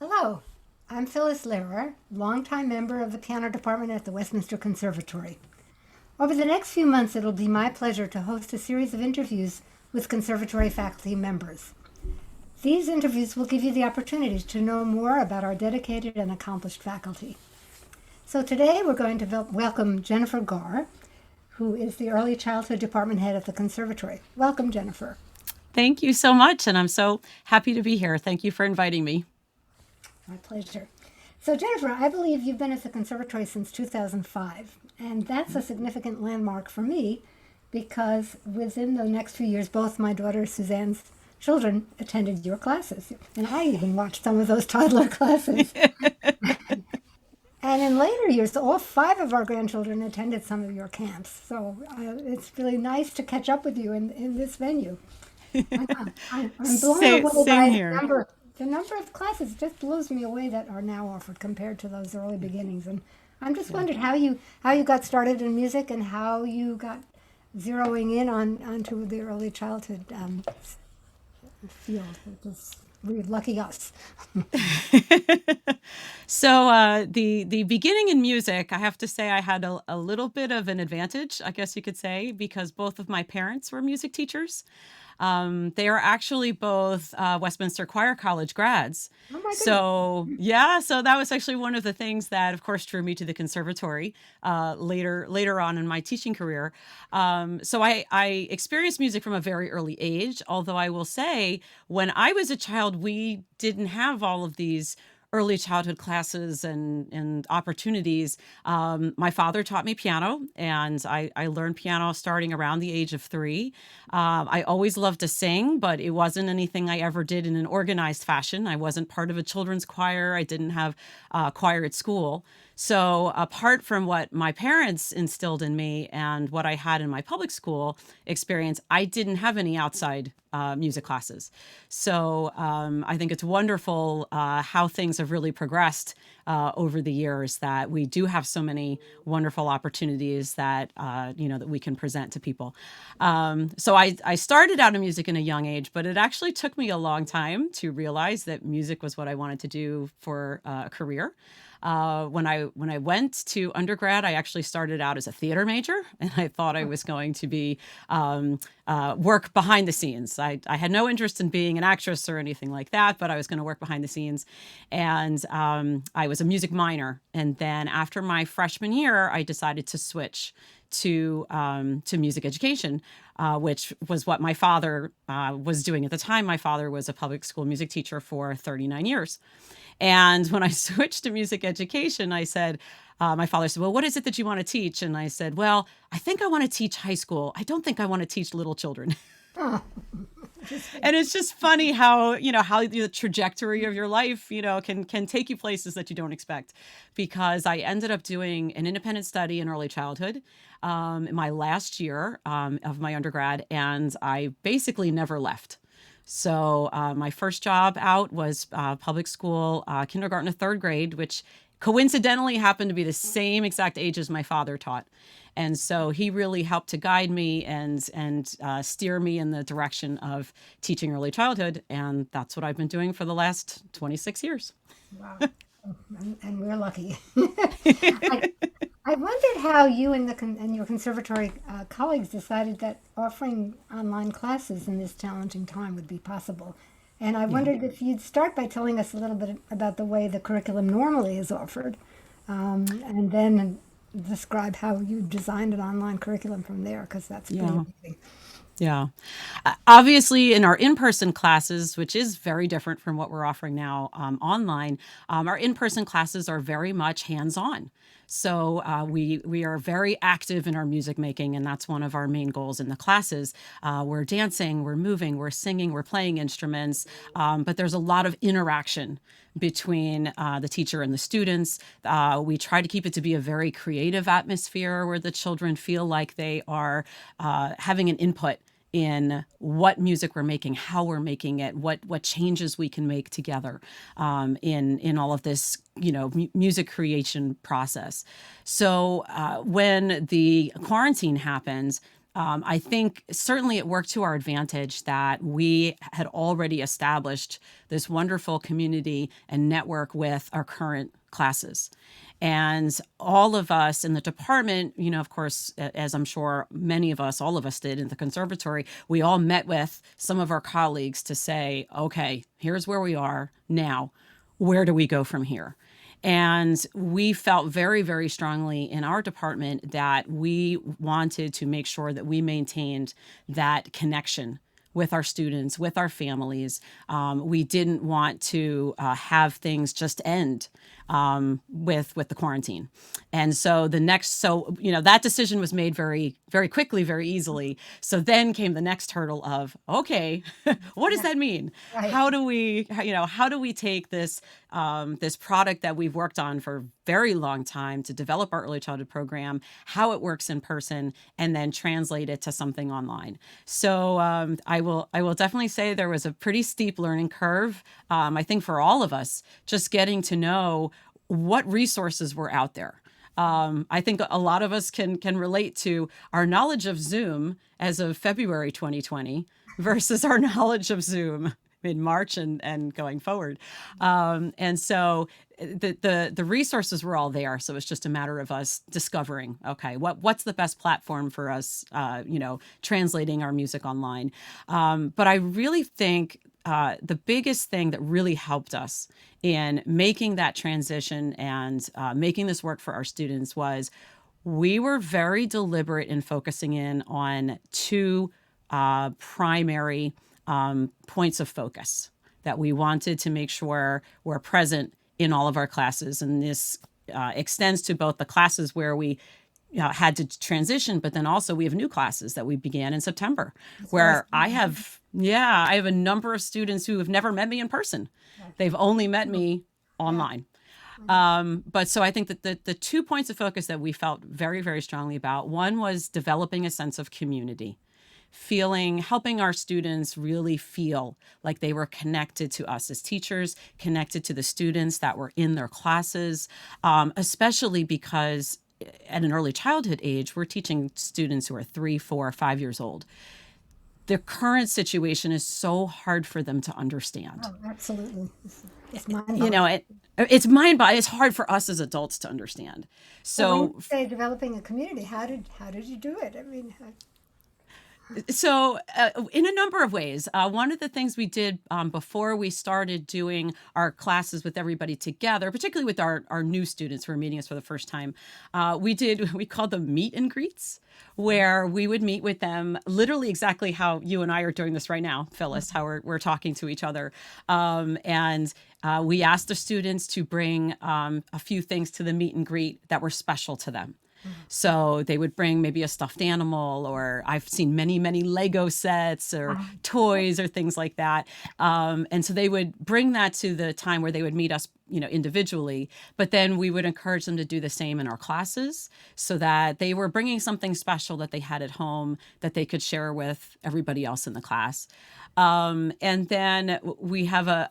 Hello, I'm Phyllis Lehrer, longtime member of the piano department at the Westminster Conservatory. Over the next few months, it'll be my pleasure to host a series of interviews with conservatory faculty members. These interviews will give you the opportunity to know more about our dedicated and accomplished faculty. So today we're going to welcome Jennifer Garr, who is the Early Childhood Department Head at the Conservatory. Welcome, Jennifer. Thank you so much, and I'm so happy to be here. Thank you for inviting me. My pleasure. So, Jennifer, I believe you've been at the conservatory since 2005, and that's a significant landmark for me because within the next few years, both my daughter Suzanne's children attended your classes, and I even watched some of those toddler classes. And in later years, all five of our grandchildren attended some of your camps. So it's really nice to catch up with you in this venue. I'm blown away Same by here. the number of classes. It just blows me away that are now offered compared to those early beginnings. And I'm just wondered how you got started in music and how you got zeroing in on onto the early childhood field. It was really lucky us. So the beginning in music, I have to say, I had a little bit of an advantage, I guess you could say, because both of my parents were music teachers. They are actually both Westminster Choir College grads. Oh my goodness. So that was actually one of the things that, of course, drew me to the conservatory later on in my teaching career. So I experienced music from a very early age. Although I will say, when I was a child, we didn't have all of these early childhood classes and opportunities. My father taught me piano, and I learned piano starting around the age of 3. I always loved to sing, but it wasn't anything I ever did in an organized fashion. I wasn't part of a children's choir. I didn't have choir at school. So, apart from what my parents instilled in me and what I had in my public school experience, I didn't have any outside music classes. So, I think it's wonderful how things have really progressed over the years, that we do have so many wonderful opportunities that we can present to people. So I started out in music in a young age, but it actually took me a long time to realize that music was what I wanted to do for a career. When I went to undergrad, I actually started out as a theater major, and I thought I was going to be work behind the scenes. I had no interest in being an actress or anything like that, but I was going to work behind the scenes, and I was a music minor. And then after my freshman year, I decided to switch to music education, which was what my father was doing at the time. My father was a public school music teacher for 39 years. And when I switched to music education, my father said, "Well, what is it that you want to teach?" And I said, "Well, I think I want to teach high school. I don't think I want to teach little children." Oh, And it's just funny how the trajectory of your life, can take you places that you don't expect. Because I ended up doing an independent study in early childhood in my last year of my undergrad, and I basically never left. So my first job out was public school, kindergarten to third grade, which coincidentally happened to be the same exact age as my father taught. And so he really helped to guide me and steer me in the direction of teaching early childhood, and that's what I've been doing for the last 26 years. wow. And we're lucky. I, I wondered how you and and your conservatory colleagues decided that offering online classes in this challenging time would be possible. And I Yeah. wondered if you'd start by telling us a little bit about the way the curriculum normally is offered, and then describe how you designed an online curriculum from there, because that's pretty Yeah. amazing. Yeah. Obviously, in our in person classes, which is very different from what we're offering now online, our in person classes are very much hands on. So we are very active in our music making, and that's one of our main goals in the classes. We're dancing, we're moving, we're singing, we're playing instruments, but there's a lot of interaction between the teacher and the students. We try to keep it to be a very creative atmosphere where the children feel like they are having an input in what music we're making, how we're making it, what changes we can make together in all of this, music creation process. So when the quarantine happened, I think certainly it worked to our advantage that we had already established this wonderful community and network with our current classes. And all of us in the department, of course, as I'm sure many of us, all of us did in the conservatory, we all met with some of our colleagues to say, okay, here's where we are now. Where do we go from here? And we felt very, very strongly in our department that we wanted to make sure that we maintained that connection with our students, with our families. We didn't want to have things just end with the quarantine. And so that decision was made very, very quickly, very easily. So then came the next hurdle of, okay, what does that mean? Right. How do we take this product that we've worked on for a very long time to develop our early childhood program, how it works in person, and then translate it to something online? So I will definitely say there was a pretty steep learning curve. I think for all of us, just getting to know what resources were out there. I think a lot of us can relate to our knowledge of Zoom as of February 2020 versus our knowledge of Zoom in March and going forward. And so the resources were all there. So it's just a matter of us discovering, okay, what's the best platform for us, translating our music online. But I really think the biggest thing that really helped us in making that transition and making this work for our students was we were very deliberate in focusing in on two primary points of focus that we wanted to make sure were present in all of our classes. And this extends to both the classes where we had to transition, but then also we have new classes that we began in September, where I have a number of students who have never met me in person. They've only met me online. But so I think that the 2 points of focus that we felt very, very strongly about, one was developing a sense of community, helping our students really feel like they were connected to us as teachers, connected to the students that were in their classes, especially because at an early childhood age, we're teaching students who are 3, 4, 5 years old. The current situation is so hard for them to understand. Oh, absolutely. It's It's mind-boggling. It's hard for us as adults to understand. So when So you say developing a community, how did you do it? I mean, So, in a number of ways, one of the things we did before we started doing our classes with everybody together, particularly with our new students who are meeting us for the first time, we called them meet and greets, where we would meet with them literally exactly how you and I are doing this right now, Phyllis, how we're talking to each other. And we asked the students to bring a few things to the meet and greet that were special to them. So they would bring maybe a stuffed animal, or I've seen many, many Lego sets or toys or things like that. And so they would bring that to the time where they would meet us, individually. But then we would encourage them to do the same in our classes so that they were bringing something special that they had at home that they could share with everybody else in the class. And then we have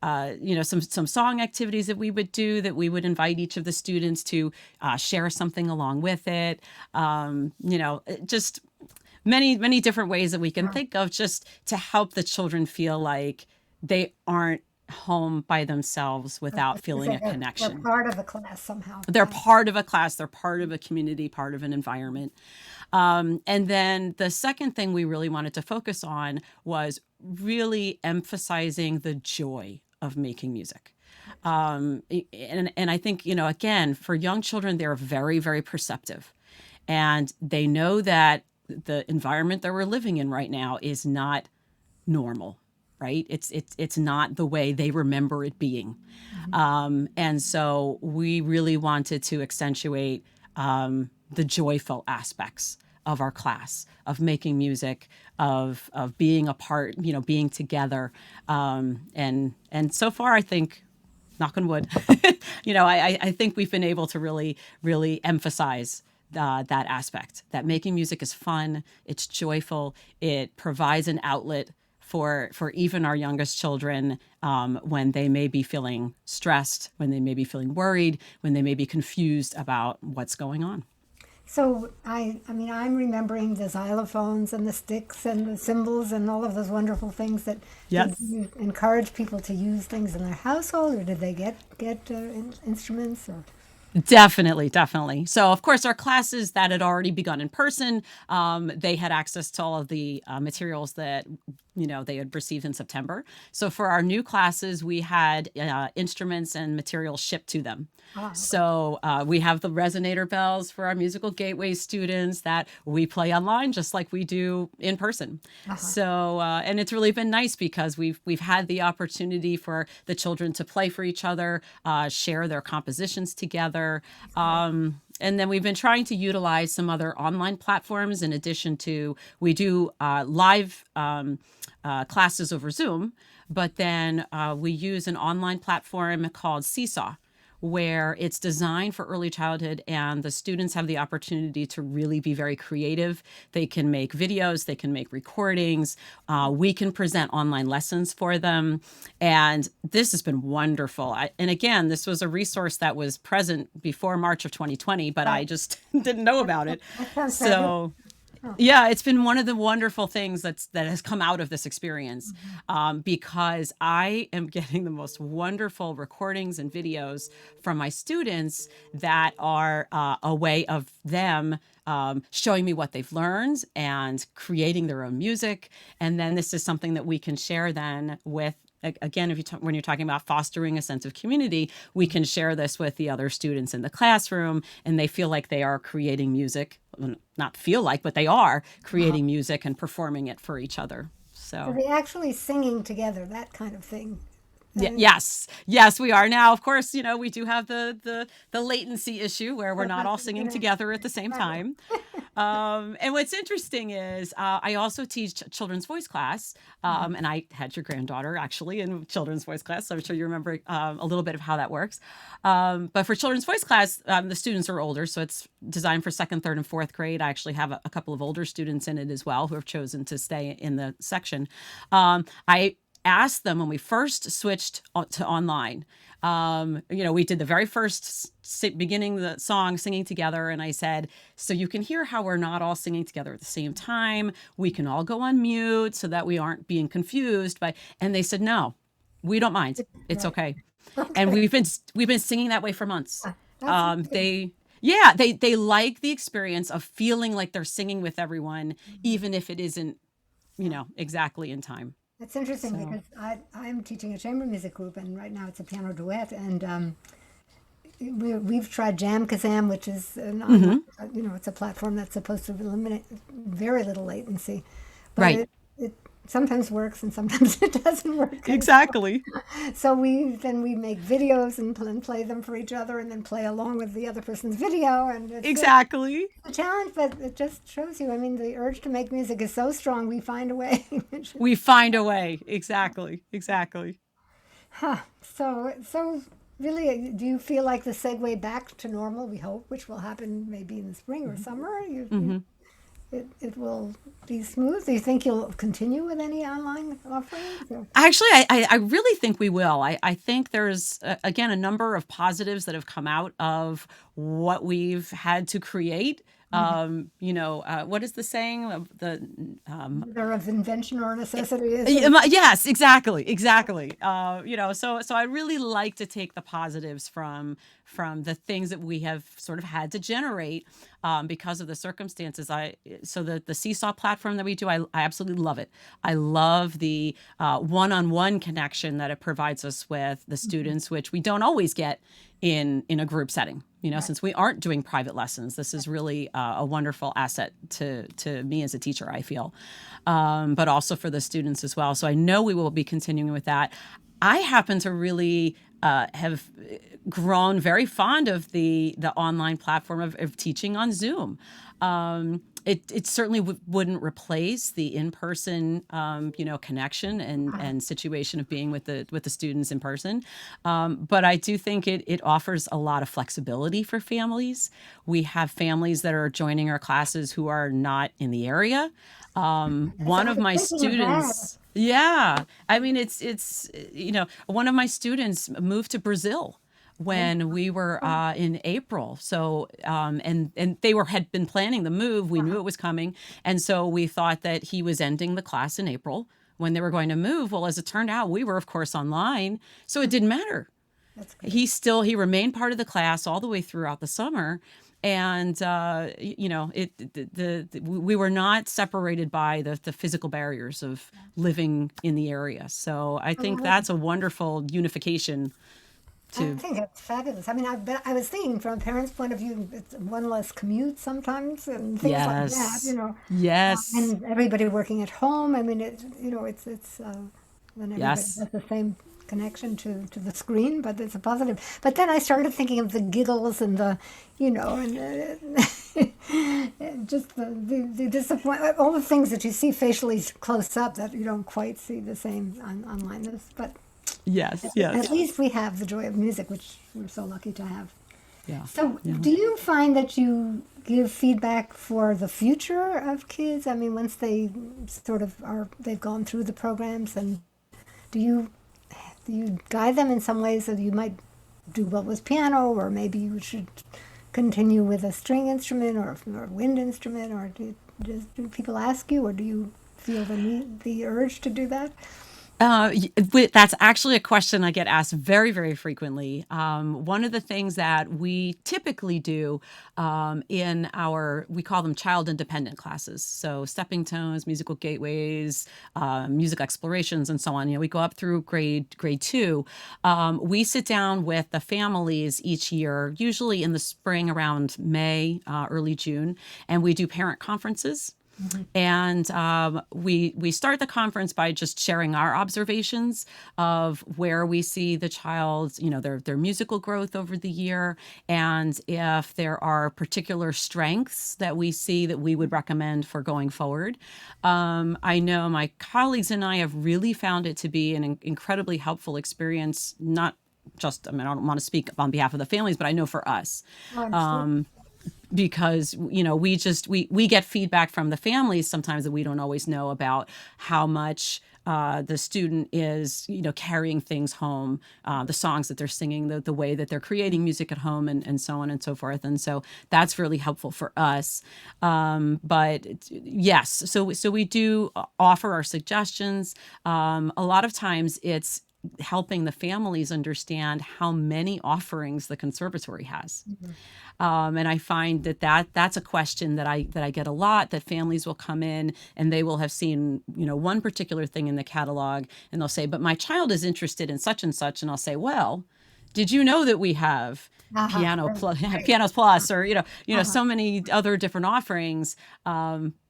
some song activities that we would do, that we would invite each of the students to share something along with it. Just many, many different ways that we can think of just to help the children feel like they aren't home by themselves without feeling a they're connection. part of a class somehow. They're part of a class, they're part of a community, part of an environment. And then the second thing we really wanted to focus on was really emphasizing the joy of making music. And I think, again, for young children, they're very, very perceptive. And they know that the environment that we're living in right now is not normal, right? It's not the way they remember it being. And so we really wanted to accentuate the joyful aspects of our class, of making music, of being a part, being together. And so far, I think, knock on wood, I think we've been able to really, really emphasize that aspect, that making music is fun, it's joyful, it provides an outlet for even our youngest children when they may be feeling stressed, when they may be feeling worried, when they may be confused about what's going on. So I mean, I'm remembering the xylophones and the sticks and the cymbals and all of those wonderful things that did Yes. you encourage people to use things in their household, or did they get instruments or? Definitely, definitely. So, of course, our classes that had already begun in person, they had access to all of the materials that they had received in September. So, for our new classes, we had instruments and materials shipped to them. Ah, okay. So, we have the resonator bells for our musical gateway students that we play online just like we do in person. Uh-huh. So, and it's really been nice because we've had the opportunity for the children to play for each other, share their compositions together. Great. And then we've been trying to utilize some other online platforms in addition to we do live classes over Zoom, but then we use an online platform called Seesaw, where it's designed for early childhood and the students have the opportunity to really be very creative. They can make videos, they can make recordings, we can present online lessons for them. And this has been wonderful. And again, this was a resource that was present before March of 2020, but I Right. just didn't know about it. That sounds fabulous. So Oh, yeah, it's been one of the wonderful things that has come out of this experience, because I am getting the most wonderful recordings and videos from my students that are a way of them showing me what they've learned and creating their own music. And then this is something that we can share then with. Again, if when you're talking about fostering a sense of community, we can share this with the other students in the classroom, and they feel like they are creating music. Not feel like, but they are uh-huh. creating music and performing it for each other. So So they actually singing together, that kind of thing. yeah, Uh, yes, yes, we are now. Of course, we do have the latency issue where we're so not that's all the singing beginning. together at the same Right. time. And what's interesting is I also teach children's voice class, Uh-huh. and I had your granddaughter actually in children's voice class, so I'm sure you remember a little bit of how that works. But for children's voice class, the students are older, so it's designed for second, third, and fourth grade. I actually have a couple of older students in it as well who have chosen to stay in the section. I asked them when we first switched to online. We did the very first beginning the song singing together, and I said, "So you can hear how we're not all singing together at the same time. We can all go on mute so that we aren't being confused." And they said, "No, we don't mind. It's Right. okay." And Okay. we've been singing that way for months. That's lovely. They Yeah, they like the experience of feeling like they're singing with everyone, even if it isn't Yeah. exactly in time. That's interesting So. because I'm teaching a chamber music group, and right now it's a piano duet, and we've tried Jam Kazam, which is an online, Mhm. it's a platform that's supposed to eliminate very little latency, but Right. it sometimes works and sometimes it doesn't work. And Exactly. so we make videos and play them for each other, and then play along with the other person's video, and it's Exactly. a challenge, but it just shows you. I mean, the urge to make music is so strong. We find a way. We find a way. Exactly. Exactly. Huh. So really, do you feel like the segue back to normal, we hope, which will happen maybe in the spring or summer, Hmm. it will be smooth? Do you think you'll continue with any online offerings? Or? Actually, I really think we will. I think there's, again, a number of positives that have come out of what we've had to create. Mhm. What is the saying? Either of invention or necessity is. And, Yes, exactly, exactly. So I really like to take the positives from the things that we have sort of had to generate because of the circumstances. The Seesaw platform that we do, I absolutely love it. I love the one-on-one connection that it provides us with the Mhm. students, which we don't always get in a group setting. Right. Since we aren't doing private lessons, this is really a wonderful asset to me as a teacher, I feel, but also for the students as well. So I know we will be continuing with that. I happen to really have grown very fond of the online platform of teaching on Zoom. It certainly wouldn't replace the in-person connection and situation of being with the students in person, but I do think it offers a lot of flexibility for families. We have families that are joining our classes who are not in the area. So One I of was my thinking of that. students, yeah, I mean, it's one of my students moved to Brazil when we were in April. So and they had been planning the move. We knew it was coming, and so we thought that he was ending the class in April when they were going to move. Well, as it turned out, we were of course online, so it didn't matter. That's great. He remained part of the class all the way throughout the summer, and we were not separated by the physical barriers of living in the area. So I think Oh, that's a wonderful unification I to. think it's fabulous. I mean, I was thinking from a parent's point of view, it's one less commute sometimes and things like that, Yes, yes, and everybody working at home. I mean, when everybody yes. has the same connection to the screen, but it's a positive. But then I started thinking of the giggles and just the disappointment, all the things that you see facially close up that you don't quite see the same online. But Yes, at yes. least we have the joy of music, which we're so lucky to have. Yeah, So, yeah. do you find that you give feedback for the future of kids? I mean, once they sort of they've gone through the programs, and do you guide them in some ways that you might do well with piano, or maybe you should continue with a string instrument or a wind instrument, or do people ask you, or do you feel the urge to do that? That's actually a question I get asked very, very frequently. One of the things that we typically do in we call them child independent classes. So stepping tones, musical gateways, music explorations, and so on. We go up through grade two. We sit down with the families each year, usually in the spring around May, early June, and we do parent conferences. And we start the conference by just sharing our observations of where we see the child's, their musical growth over the year, and if there are particular strengths that we see that we would recommend for going forward. I know my colleagues and I have really found it to be an incredibly helpful experience, not just, I mean, I don't want to speak on behalf of the families, but I know for us, Oh, understood. because we get feedback from the families sometimes that we don't always know about how much the student is carrying things home, the songs that they're singing, the way that they're creating music at home, and so on and so forth. And so that's really helpful for us. But yes, so we do offer our suggestions. A lot of times it's helping the families understand how many offerings the conservatory has. And I find that's a question that I get a lot, that families will come in and they will have seen, one particular thing in the catalog, and they'll say, but my child is interested in such and such. And I'll say, well, did you know that we have Right, right. Pianos Plus, or Uh-huh. so many other different offerings,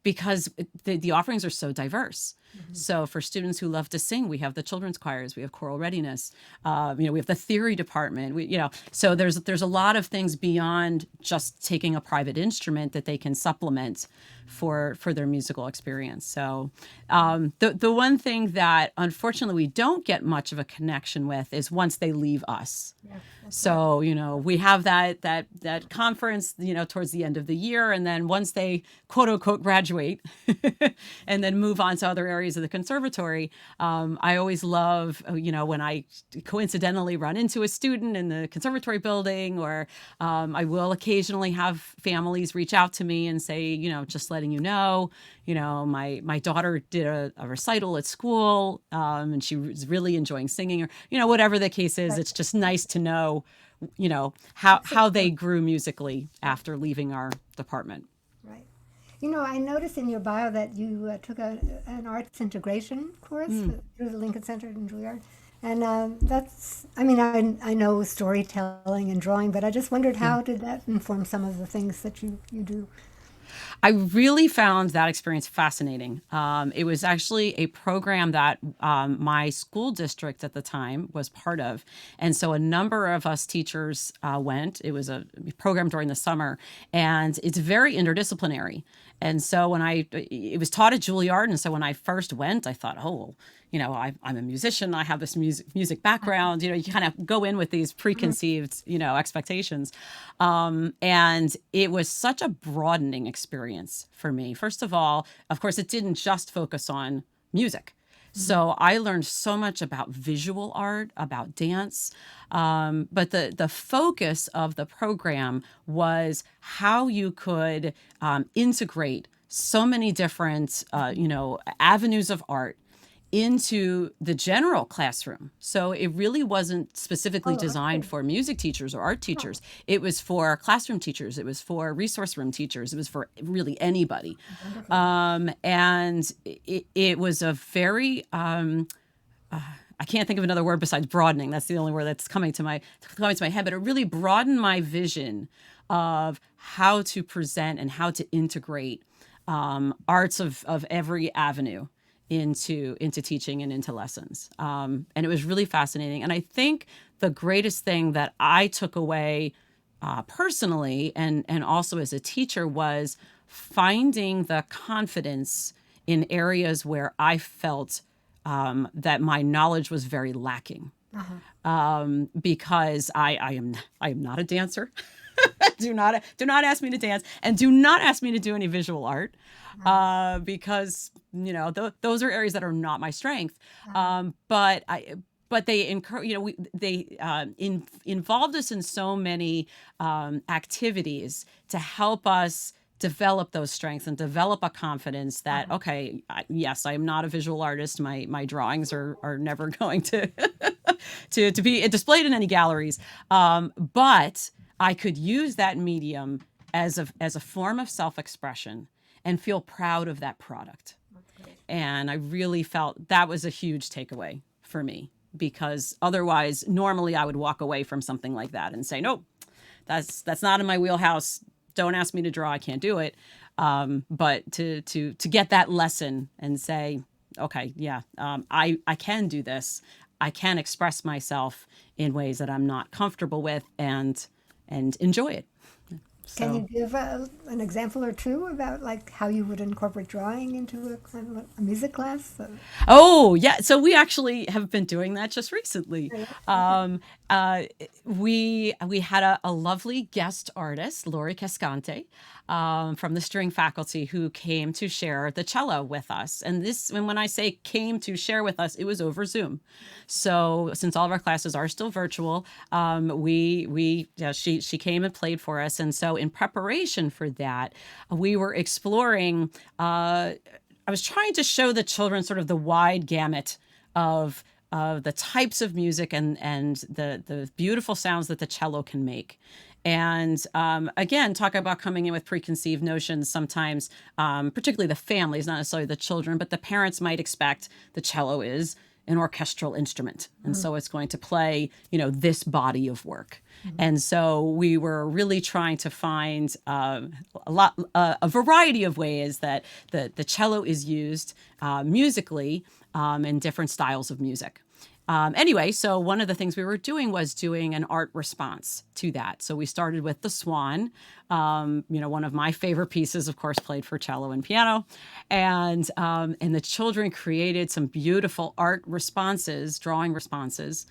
because the offerings are so diverse. So for students who love to sing, we have the children's choirs, we have choral readiness, we have the theory department. So there's a lot of things beyond just taking a private instrument that they can supplement for their musical experience. So the one thing that unfortunately we don't get much of a connection with is once they leave us. Yes, that's right. So, we have that conference, towards the end of the year. And then once they quote unquote graduate and then move on to other areas of the conservatory, I always love, when I coincidentally run into a student in the conservatory building, or I will occasionally have families reach out to me and say, just letting my daughter did a recital at school, and she was really enjoying singing, or, whatever the case is. Right. It's just nice to know, how they Right. grew musically after leaving our department. Right. I noticed in your bio that you took an arts integration course through the Lincoln Center in Juilliard. And I mean, I know storytelling and drawing, but I just wondered Yeah. how did that inform some of the things that you do? I really found that experience fascinating. It was actually a program that my school district at the time was part of. And so a number of us teachers went. It was a program during the summer, and it's very interdisciplinary. And so it was taught at Juilliard. And so when I first went, I thought, oh, I'm a musician. I have this music background. You kind of go in with these preconceived, expectations. And it was such a broadening experience for me. First of all, of course, it didn't just focus on music. So I learned so much about visual art, about dance. But the focus of the program was how you could integrate so many different, avenues of art into the general classroom. So it really wasn't specifically Oh, designed okay. for music teachers or art Huh. teachers. It was for classroom teachers. It was for resource room teachers. It was for really anybody. Wonderful. And it was a very, I can't think of another word besides broadening. That's the only word that's coming to my head. But it really broadened my vision of how to present and how to integrate arts of every avenue into teaching and into lessons. And it was really fascinating. And I think the greatest thing that I took away personally and also as a teacher was finding the confidence in areas where I felt that my knowledge was very lacking. Uh-huh. Because I am not a dancer. Do not ask me to dance, and do not ask me to do any visual art, because those are areas that are not my strength. But they encourage, they involved us in so many activities to help us develop those strengths and develop a confidence that, Uh-huh. okay, yes, I am not a visual artist. My drawings are never going to to be displayed in any galleries. But I could use that medium as a form of self-expression and feel proud of that product. That's great. And I really felt that was a huge takeaway for me, because otherwise, normally I would walk away from something like that and say, nope, that's not in my wheelhouse. Don't ask me to draw. I can't do it. But to get that lesson and say, okay, yeah, I can do this. I can express myself in ways that I'm not comfortable with and enjoy it. Can you So give an example or two about like how you would incorporate drawing into a kind of a music class? Oh, yeah. So we actually have been doing that just recently. Yeah. Okay. Um, uh, we had a lovely guest artist, Lori Cascante, from the string faculty, who came to share the cello with us. And when I say came to share with us, it was over Zoom. So since all of our classes are still virtual, she came and played for us. And so in preparation for that, we were exploring. I was trying to show the children sort of the wide gamut of the types of music and the beautiful sounds that the cello can make. And again, talk about coming in with preconceived notions sometimes, particularly the families, not necessarily the children, but the parents might expect the cello is an orchestral instrument. And Mhm. so it's going to play, this body of work. Mhm. And so we were really trying to find a variety of ways that the cello is used musically in different styles of music. Anyway, so one of the things we were doing was doing an art response to that. So we started with the Swan, one of my favorite pieces, of course, played for cello and piano, and the children created some beautiful art responses, drawing responses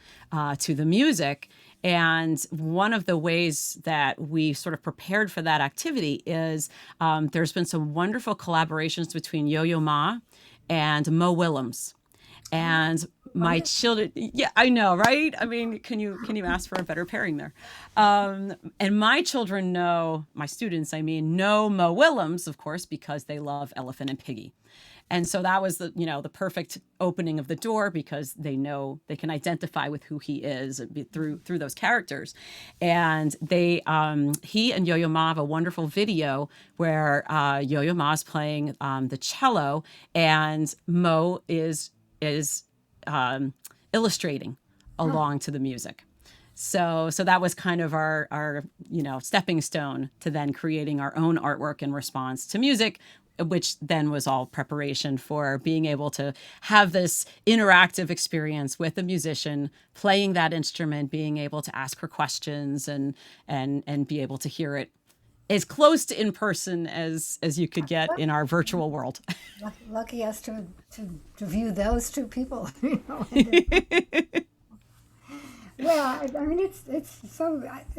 to the music. And one of the ways that we sort of prepared for that activity is there's been some wonderful collaborations between Yo-Yo Ma and Mo Willems. Oh, And my wonderful. children, yeah, I know, right? I mean, can you ask for a better pairing there? And my children know, my students, I mean, know Mo Willems, of course, because they love Elephant and Piggy. And so that was the perfect opening of the door, because they know they can identify with who he is through those characters. And he and Yo-Yo Ma have a wonderful video where Yo-Yo Ma is playing the cello, and Mo is illustrating Huh. along to the music. So that was kind of our stepping stone to then creating our own artwork in response to music, which then was all preparation for being able to have this interactive experience with a musician playing that instrument, being able to ask her questions and be able to hear it as close to in person as you could get in our virtual world. Lucky us to view those two people, and Well, I mean, it's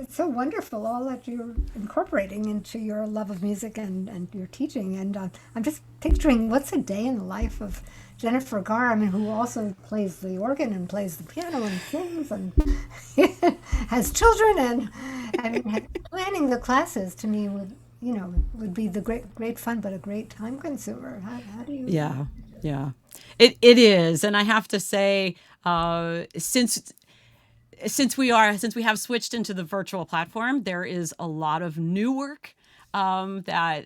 so wonderful all that you're incorporating into your love of music and your teaching. And I'm just picturing what's a day in the life of Jennifer Garr. I mean, who also plays the organ and plays the piano and sings and has children. And I mean, planning the classes to me would be the great fun, but a great time consumer. How do you? Yeah, yeah. It is, and I have to say, since we have switched into the virtual platform, there is a lot of new work that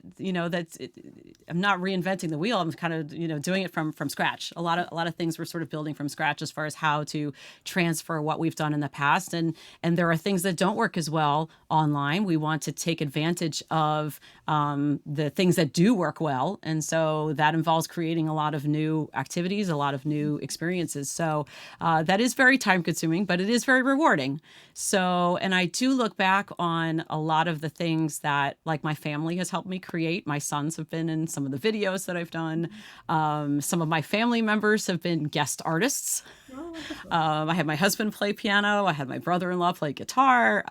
I'm not reinventing the wheel. I'm kind of doing it from scratch. A lot of things we're sort of building from scratch as far as how to transfer what we've done in the past, and there are things that don't work as well online. We want to take advantage of the things that do work well, and so that involves creating a lot of new activities, a lot of new experiences. So that is very time consuming, but it is very rewarding. So, and I do look back on a lot of the things that, like, my family has helped me create. My sons have been in some of the videos that I've done. Some of my family members have been guest artists. Oh, wonderful. I had my husband play piano. I had my brother-in-law play guitar.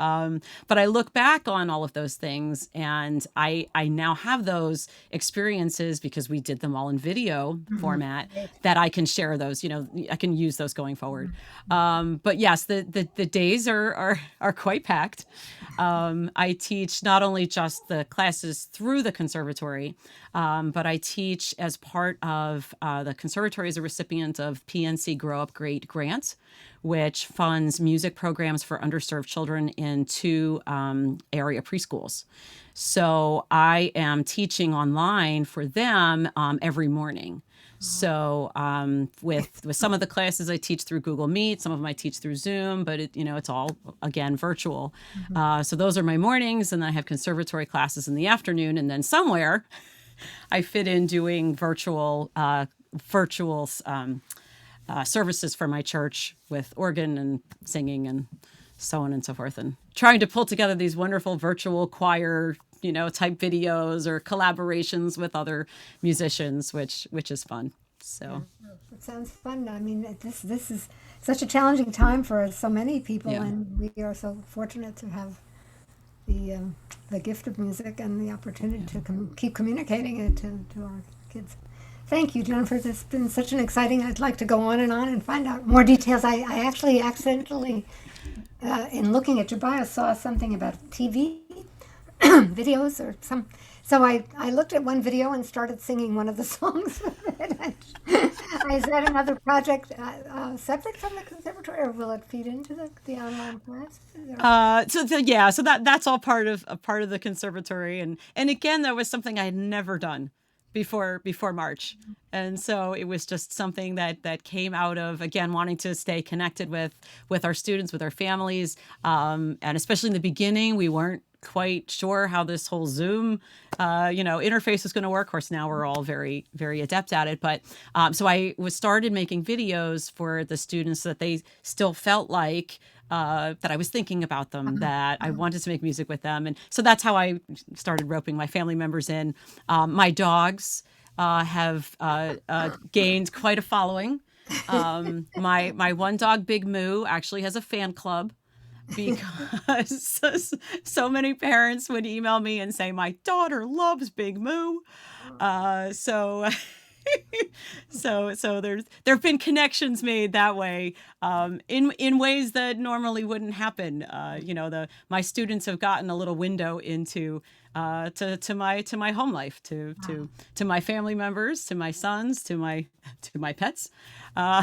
But I look back on all of those things, and I now have those experiences because we did them all in video format Great. that I can share those. I can use those going forward. But yes, the days are quite packed. I teach not only just the classes through the conservatory, but I teach as part of the conservatory as a recipient of PNC Grow Up Great Grant, which funds music programs for underserved children in two area preschools. So I am teaching online for them every morning. So with some of the classes I teach through Google Meet, some of them I teach through Zoom, but it's all again virtual. So those are my mornings, and then I have conservatory classes in the afternoon, and then somewhere I fit in doing virtual services for my church with organ and singing and so on and so forth, and trying to pull together these wonderful virtual choir type videos or collaborations with other musicians, which is fun. So It sounds fun. I mean, this is such a challenging time for so many people, yeah. and we are so fortunate to have the gift of music and the opportunity to keep communicating it to our kids. Thank you, Jennifer. This has been such an exciting. I'd like to go on and find out more details. I actually accidentally, in looking at your bio, saw something about TV videos or some. So I looked at one video and started singing one of the songs with it. Is that another project separate from the conservatory, or will it feed into the online classes? So that's all part of the conservatory, and again, that was something I had never done before March, and so it was just something that came out of, again, wanting to stay connected with our students, with our families, and especially in the beginning, we weren't quite sure how this whole Zoom, interface was going to work. Of course, now we're all very, very adept at it. But so I started making videos for the students so that they still felt like that I was thinking about them, that I wanted to make music with them. And so that's how I started roping my family members in. My dogs have gained quite a following. My one dog, Big Moo, actually has a fan club, because so many parents would email me and say, my daughter loves Big Moo. So so there have been connections made that way, in ways that normally wouldn't happen. My students have gotten a little window into to my home life, to my family members, to my sons, to my pets. Uh,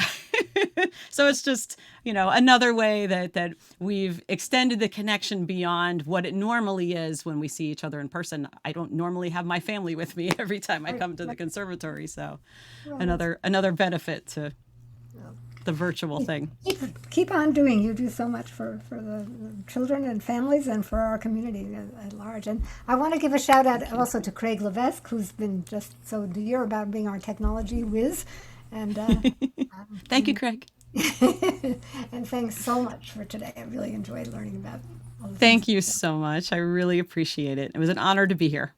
so it's just another way that we've extended the connection beyond what it normally is when we see each other in person. I don't normally have my family with me every time I come to the conservatory, so another benefit to the virtual thing. Keep on doing. You do so much for the children and families and for our community at large. And I want to give a shout out also to Craig Levesque, who's been just so dear about being our technology whiz. And Thank you, Craig. and thanks so much for today. I really enjoyed learning about all the things. Thank you so much. I really appreciate it. It was an honor to be here.